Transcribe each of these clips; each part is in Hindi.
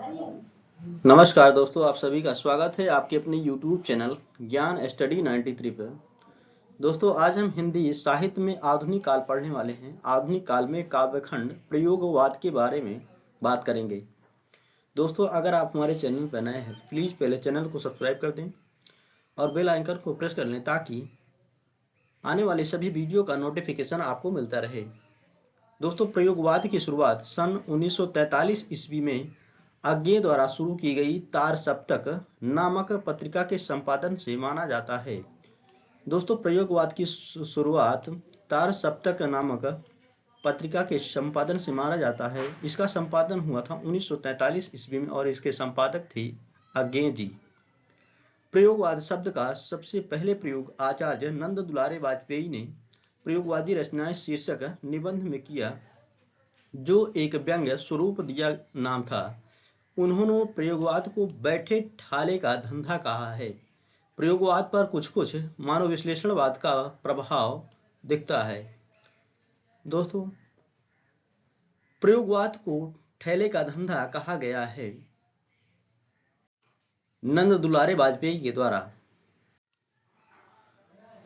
नमस्कार दोस्तों, आप सभी का स्वागत है आपके अपने YouTube चैनल ज्ञान स्टडी 93 पर। दोस्तों, आज हम हिंदी साहित्य में आधुनिक काल पढ़ने वाले हैं। आधुनिक काल में काव्यखंड प्रयोगवाद के बारे में बात करेंगे। दोस्तों, अगर आप हमारे चैनल पर नए हैं तो प्लीज़ पहले चैनल को सब्सक्राइब कर दें और बेल आइकन को प्रेस कर लें ताकि आने वाले सभी वीडियो का नोटिफिकेशन आपको मिलता रहे। दोस्तों, प्रयोगवाद की शुरुआत सन 1943 ईस्वी में आज्ञे द्वारा शुरू की गई तार सप्तक नामक पत्रिका के संपादन से माना जाता है। दोस्तों, प्रयोगवाद की शुरुआत तार सप्तक नामक पत्रिका के संपादन से माना जाता है। इसका संपादन हुआ था 1943 ईस्वी में और इसके संपादक थे आज्ञे जी। प्रयोगवाद शब्द का सबसे पहले प्रयोग आचार्य नंद दुलारे वाजपेयी ने प्रयोगवादी रचनाएं शीर्षक निबंध में किया, जो एक व्यंग्य स्वरूप दिया नाम था। उन्होंने प्रयोगवाद को बैठे ठाले का धंधा कहा है। प्रयोगवाद पर कुछ कुछ मानवविश्लेषणवाद का प्रभाव दिखता है। दोस्तों, प्रयोगवाद को ठेले का धंधा कहा गया है नंद दुलारे वाजपेयी के द्वारा।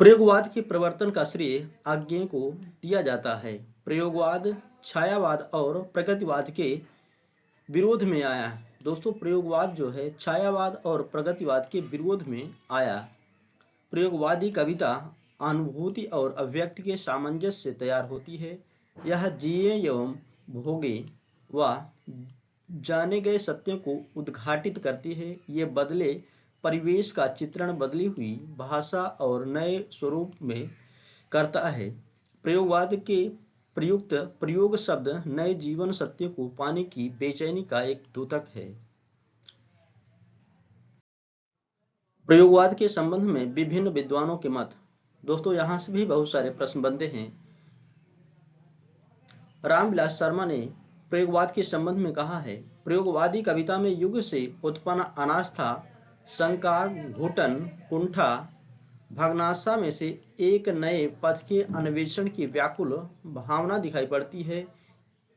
प्रयोगवाद के प्रवर्तन का श्रेय आज्ञे को दिया जाता है। प्रयोगवाद छायावाद और प्रगतिवाद के विरोध में आया। दोस्तों, प्रयोगवाद जो है छायावाद और प्रगतिवाद के विरोध में आया। प्रयोगवादी कविता अनुभूति और अभिव्यक्ति के सामंजस्य से तैयार होती है। यह जिए एवं भोगे व जाने गए सत्यों को उद्घाटित करती है। ये बदले परिवेश का चित्रण बदली हुई भाषा और नए स्वरूप में करता है। प्रयोगवाद के प्रयुक्त प्रयोग शब्द नए जीवन सत्य को पाने की बेचैनी का एक द्योतक है। प्रयोगवाद के संबंध में विभिन्न विद्वानों के मत। दोस्तों, यहाँ से भी बहुत सारे प्रश्न बनते हैं। रामविलास शर्मा ने प्रयोगवाद के संबंध में कहा है, प्रयोगवादी कविता में युग से उत्पन्न अनास्था, शंका, घुटन, कुंठा, भग्नाशा में से एक नए पथ के अन्वेषण की व्याकुल भावना दिखाई पड़ती है।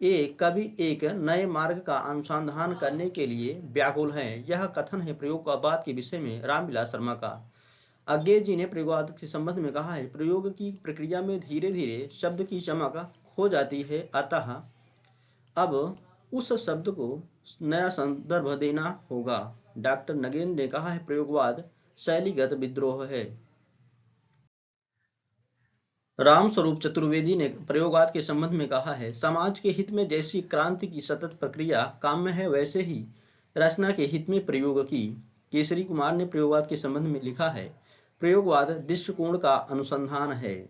ये कवि एक नए मार्ग का अनुसंधान करने के लिए व्याकुल हैं। यह कथन है प्रयोगवाद के विषय में रामविलास शर्मा का। आज्ञे जी ने प्रयोगवाद के संबंध में कहा है, प्रयोग की प्रक्रिया में धीरे धीरे शब्द की चमक खो जाती है, अतः अब उस शब्द को नया संदर्भ देना होगा। डॉक्टर नगेंद्र ने कहा है, प्रयोगवाद शैलीगत विद्रोह है। रामस्वरूप चतुर्वेदी ने प्रयोगवाद के संबंध में कहा है, समाज के हित में जैसी क्रांति की सतत प्रक्रिया काम्य है, वैसे ही रचना के हित में प्रयोग की। केसरी कुमार ने प्रयोगवाद के संबंध में लिखा है, प्रयोगवाद दृष्टिकोण का अनुसंधान है।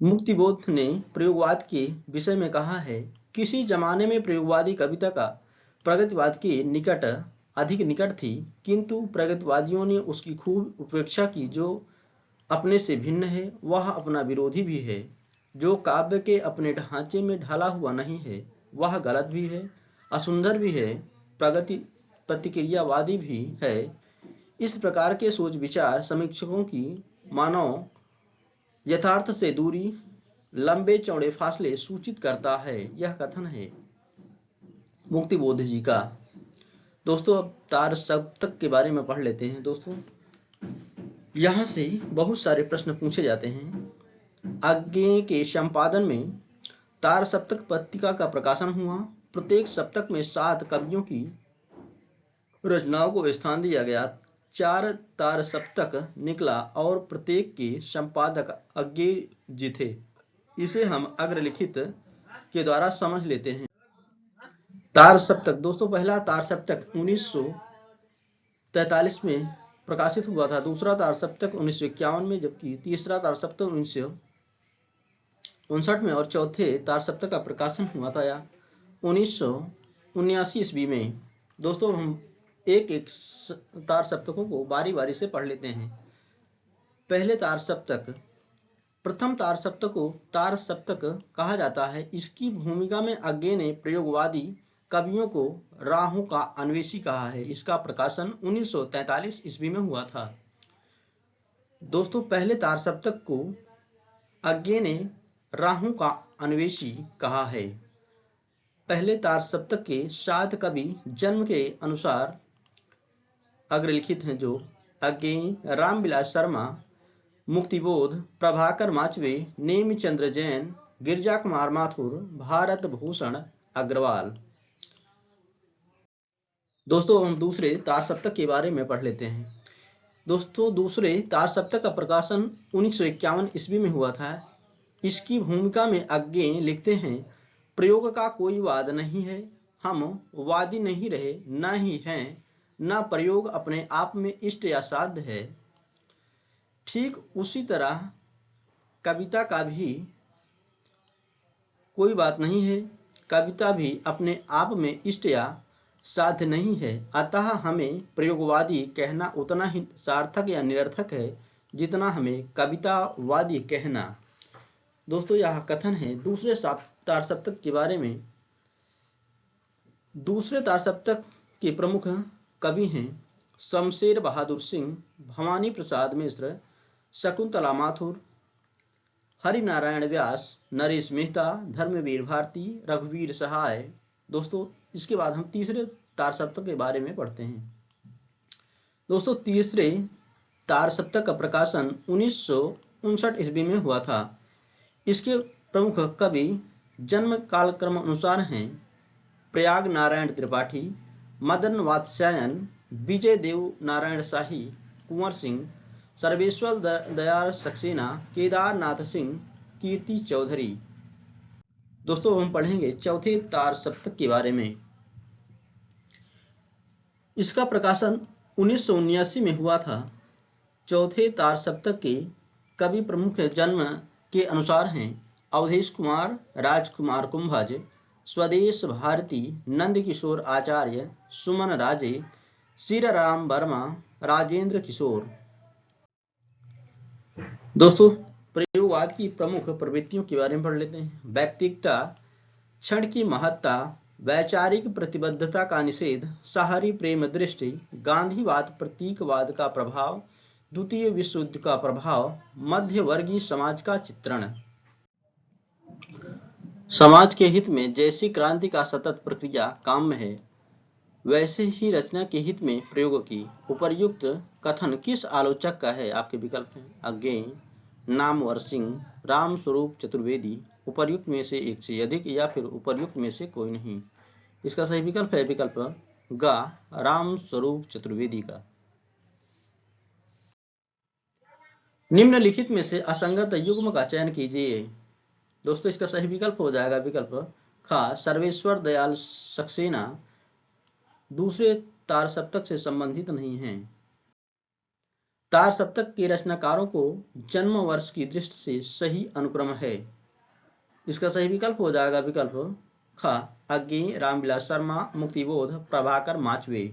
मुक्तिबोध ने प्रयोगवाद के विषय में कहा है, किसी जमाने में प्रयोगवादी कविता का प्रगतिवाद के निकट अधिक निकट थी, किंतु प्रगतिवादियों ने उसकी खूब उपेक्षा की। जो अपने से भिन्न है वह अपना विरोधी भी है। जो काव्य के अपने ढांचे में ढला हुआ नहीं है वह गलत भी है, असुंदर भी है, प्रगति प्रतिक्रियावादी भी है। इस प्रकार के सोच विचार समीक्षकों की मानव यथार्थ से दूरी, लंबे चौड़े फासले सूचित करता है। यह कथन है मुक्तिबोध जी का। दोस्तों, अब तार सप्तक के बारे में पढ़ लेते हैं। दोस्तों, यहाँ से बहुत सारे प्रश्न पूछे जाते हैं। आज्ञे के संपादन में तार सप्तक पत्रिका का प्रकाशन हुआ। प्रत्येक सप्तक में 7 कवियों की रचनाओं को स्थान दिया गया। 4 तार सप्तक निकला और प्रत्येक के संपादक आज्ञे जी थे। इसे हम अग्रलिखित के द्वारा समझ लेते हैं। तार सप्तक। दोस्तों, पहला तार सप्तक 1943 में प्रकाशित हुआ था। दूसरा तार सप्तक 1951 में, जबकि तीसरा तार सप्तक 1959 में और चौथे तार सप्तक का प्रकाशन हुआ था 1979 ईस्वी में। दोस्तों, हम एक एक तार सप्तकों को बारी बारी से पढ़ लेते हैं। पहले तार सप्तक। प्रथम तार सप्तक को तार सप्तक कहा जाता है। इसकी भूमिका में आज्ञे ने प्रयोगवादी कवियों को राहों का अन्वेषी कहा है। इसका प्रकाशन 1943 ईस्वी में हुआ था। दोस्तों, पहले तार सप्तक को आज्ञे ने राहों का अन्वेषी कहा है। पहले तार सप्तक के 7 कवि जन्म के अनुसार अग्रलिखित हैं, जो अज्ञेय, रामविलास शर्मा, मुक्तिबोध, प्रभाकर माचवे, नेमिचंद्र जैन, गिरजा कुमार माथुर, भारत भूषण अग्रवाल। दोस्तों हम दूसरे तार सप्तक के बारे में पढ़ लेते हैं। दोस्तों दूसरे तार सप्तक का प्रकाशन 1951 ईस्वी में हुआ था। इसकी भूमिका में अज्ञेय लिखते हैं, प्रयोग का कोई वाद नहीं है, हम वादी नहीं रहे, न ही हैं, न प्रयोग अपने आप में इष्ट या साध्य है। ठीक उसी तरह कविता का भी कोई बात नहीं है, कविता भी अपने आप में इष्ट या साध्य नहीं है, अतः हमें प्रयोगवादी कहना उतना ही सार्थक या निरर्थक है जितना हमें कवितावादी कहना। दोस्तों यह कथन है दूसरे तार सप्तक के बारे में। दूसरे तार सप्तक के प्रमुख कवि हैं शमशेर बहादुर सिंह, भवानी प्रसाद मिश्र, शकुंतला माथुर, हरिनारायण व्यास, नरेश मेहता, धर्मवीर भारती, रघुवीर सहाय। दोस्तों इसके बाद हम तीसरे तार सप्तक के बारे में पढ़ते हैं। दोस्तों तीसरे तार सप्तक का प्रकाशन 1959 ईस्वी में हुआ था। इसके प्रमुख कवि जन्म कालक्रम अनुसार हैं प्रयाग नारायण त्रिपाठी, मदन वात्स्यायन, विजय देव नारायण शाही, कुंवर सिंह, सर्वेश्वर दयाल सक्सेना, केदारनाथ सिंह, कीर्ति चौधरी। दोस्तों हम पढ़ेंगे चौथे तार सप्तक के बारे में। इसका प्रकाशन 1979 में हुआ था। चौथे तार सप्तक के कवि प्रमुख जन्म के अनुसार हैं अवधेश कुमार, राजकुमार कुंभज, स्वदेश भारती, नंद किशोर आचार्य, सुमन राजे, श्रीराम वर्मा, राजेंद्र किशोर। दोस्तों प्रयोगवाद की प्रमुख प्रवृत्तियों के बारे में पढ़ लेते हैं। व्यक्तिगता, क्षण की महत्ता, वैचारिक प्रतिबद्धता का निषेध, शहरी प्रेम दृष्टि, गांधीवाद, प्रतीकवाद का प्रभाव, द्वितीय विश्व युद्ध का प्रभाव, मध्य वर्गीय समाज का चित्रण। समाज के हित में जैसी क्रांति का सतत प्रक्रिया काम में है, वैसे ही रचना के हित में प्रयोग की। उपर्युक्त कथन किस आलोचक का है? आपके विकल्प हैं अज्ञेय, नामवर सिंह, राम स्वरूप चतुर्वेदी, उपर्युक्त में से एक से अधिक, या फिर उपर्युक्त में से कोई नहीं। इसका सही विकल्प है विकल्प ग, राम स्वरूप चतुर्वेदी का। निम्नलिखित में से असंगत युग्म का चयन कीजिए। दोस्तों इसका सही विकल्प हो जाएगा विकल्प ख, सर्वेश्वर दयाल सक्सेना दूसरे तार सप्तक से संबंधित नहीं है। तार सप्तक के रचनाकारों को जन्म वर्ष की दृष्टि से सही अनुक्रम है। इसका सही विकल्प हो जाएगा विकल्प ख, अज्ञेय, रामविलास शर्मा, मुक्तिबोध, प्रभाकर माचवे।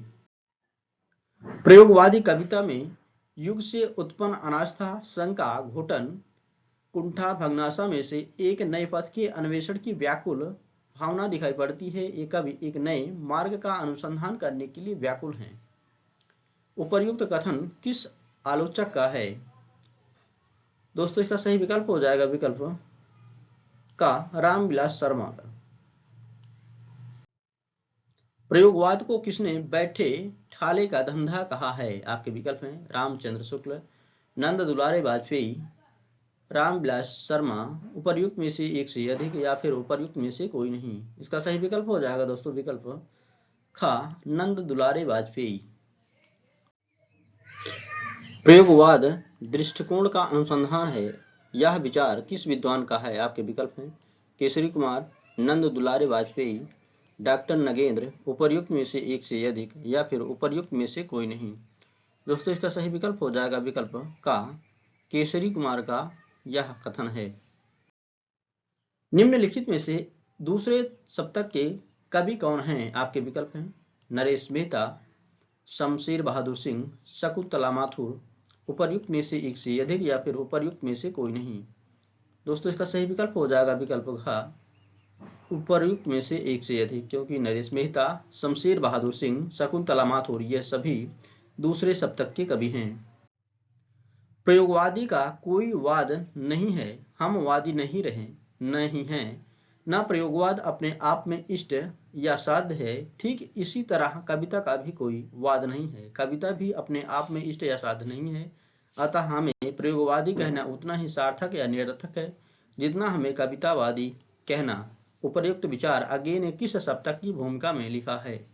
प्रयोगवादी कविता में युग से उत्पन्न अनास्था, शंका, घुटन, कुंठा, भग्नाशा में से एक नए पथ के अन्वेषण की व्याकुल भावना दिखाई पड़ती है। ये कवि एक नए मार्ग का अनुसंधान करने के लिए व्याकुल हैं। उपर्युक्त कथन किस आलोचक का है? दोस्तों इसका सही विकल्प हो जाएगा विकल्प का, रामविलास शर्मा का। प्रयोगवाद को किसने बैठे ठाले का धंधा कहा है? आपके विकल्प हैं रामचंद्र शुक्ल, नंद दुलारे वाजपेयी, रामविलास शर्मा, उपर्युक्त में से एक से अधिक, या फिर उपर्युक्त में से कोई नहीं। इसका सही विकल्प हो जाएगा दोस्तों विकल्प ख, नंद दुलारे वाजपेयी। प्रयोगवाद दृष्टिकोण का अनुसंधान है, यह विचार किस विद्वान का है? आपके विकल्प हैं केसरी कुमार, नंद दुलारे वाजपेयी, डॉक्टर नगेंद्र, उपर्युक्त में से एक से अधिक, या फिर उपर्युक्त में से कोई नहीं। दोस्तों इसका सही विकल्प हो जाएगा विकल्प का, केसरी कुमार का यह कथन है। निम्नलिखित में से दूसरे सप्तक के कवि कौन हैं? आपके विकल्प हैं नरेश मेहता, शमशेर बहादुर सिंह, शकुंतला माथुर, उपर्युक्त में से एक से अधिक, या फिर उपर्युक्त में से कोई नहीं। दोस्तों इसका सही विकल्प हो जाएगा विकल्प घ, उपर्युक्त में से एक से अधिक, क्योंकि नरेश मेहता, शमशेर बहादुर सिंह, शकुंतला माथुर यह सभी दूसरे सप्तक के कवि हैं। प्रयोगवादी का कोई वाद नहीं है, हम वादी नहीं रहे, नहीं हैं, ना प्रयोगवाद अपने आप में इष्ट या साध्य है, ठीक इसी तरह कविता का भी कोई वाद नहीं है। कविता भी अपने आप में इष्ट या साध्य नहीं है, अतः हमें प्रयोगवादी कहना उतना ही सार्थक या निरर्थक है जितना हमें कवितावादी कहना। उपर्युक्त विचार आगे ने किस सप्तक की भूमिका में लिखा है?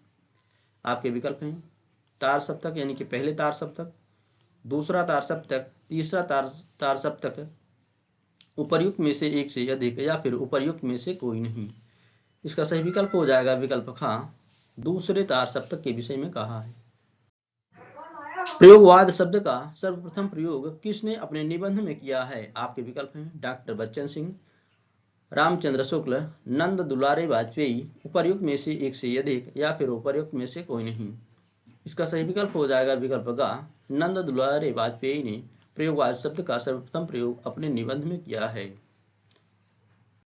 आपके विकल्प हैं तार सप्तक यानी कि पहले तार सप्तक, दूसरा तार सप्तक, तीसरा तार सप्तक, उपर्युक्त में से एक से अधिक, या फिर उपर्युक्त में से कोई नहीं। इसका सही विकल्प हो जाएगा विकल्प ख, दूसरे तार सप्तक के विषय में कहा है। प्रयोगवाद शब्द का सर्वप्रथम प्रयोग किसने अपने निबंध में किया है? आपके विकल्प हैं डॉक्टर बच्चन सिंह, रामचंद्र शुक्ल, नंद दुलारे वाजपेयी, उपर्युक्त में से एक से अधिक, या फिर उपर्युक्त में से कोई नहीं। इसका सही विकल्प हो जाएगा विकल्प ग, नंद दुलारे वाजपेयी ने प्रयोगवाद शब्द का सर्वप्रथम प्रयोग अपने निबंध में किया है।